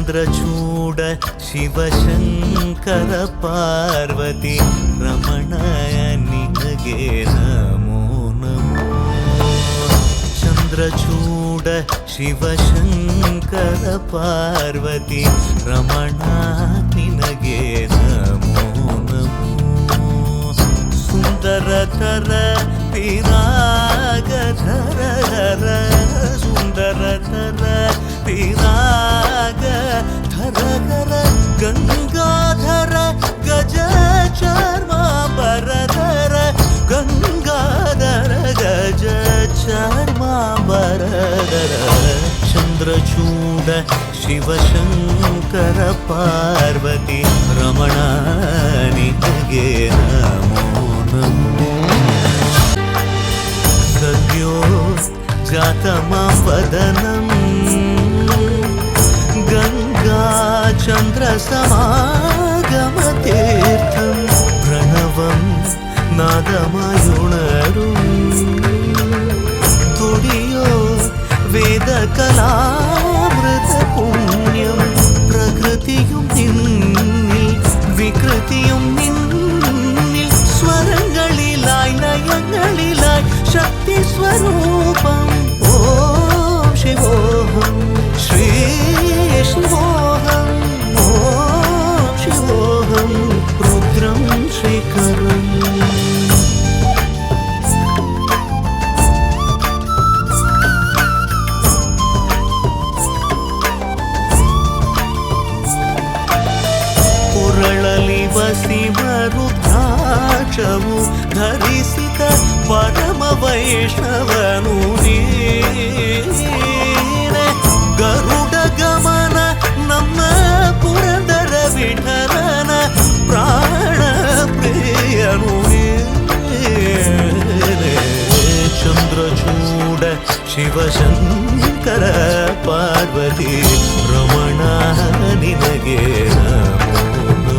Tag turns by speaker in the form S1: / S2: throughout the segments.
S1: ಚಂದ್ರಚೂಡ ಶಿವಶಂಕರ ಪಾರ್ವತಿ ರಮಣಯ ನಿನಗೆ ನಮೋ ನಮೋ. ಚಂದ್ರಚೂಡ ಶಿವಶಂಕರ ಪಾರ್ವತಿ ರಮಣ ನಿನಗೆ ನಮೋ ನಮೋ. ಸುಂದರತರ ಪಿರಾಗಧರ ಸುಂದರತರ ಪಿರಾಗಧರ ಗಂಗಾಧರ ಗಜ ಚರ್ಮಾಂಬರಧರ ಗಂಗಾಧರ ಗಜ ಚರ್ಮಾಂಬರಧರ. ಚಂದ್ರಚೂಡ ಶಿವಶಂಕರ ಪಾರ್ವತಿ ರಮಣ ನಿನಗೆ ನಮೋ ನಮೋ. ಸದ್ಯೋ ಜಾತಮಾಂ ವದನಂ ಗಂಗಾ ಚಂದ್ರ ಸಮಾಗಮತೀರ್ಥಂ ಪ್ರಣವಂ നാദമായുണരും തുടിയോ വേദകലാമൃത പുണ്യം. പ്രകൃതിയും നിന്നിൽ വികൃതിയും നിന്നിൽ സ്വരങ്ങളിലായി ലയങ്ങളിലായി ശക്തി സ്വരൂപം. ഓം ശിവോഹം ശ്രീ ശിവോഹം ഓം ശിവോഹം രുദ്രം ശ്രീകരം. ವಸಿಮರುದ್ರಾಕ್ಷವು ಧರಿಸಿದ ಪರಮ ವೈಷ್ಣವನು ನೀನೆ. ಗರುಡ ಗಮನ ನಮ್ಮ ಪುರಂದರ ವಿಠಲನ ಪ್ರಾಣ ಪ್ರಿಯನು ನೀನೆ. ಚಂದ್ರಚೂಡ ಶಿವಶಂಕರ ಪಾರ್ವತಿ ರಮಣ ನಿನಗೆ ನಮೋ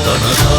S1: ನಮೋ.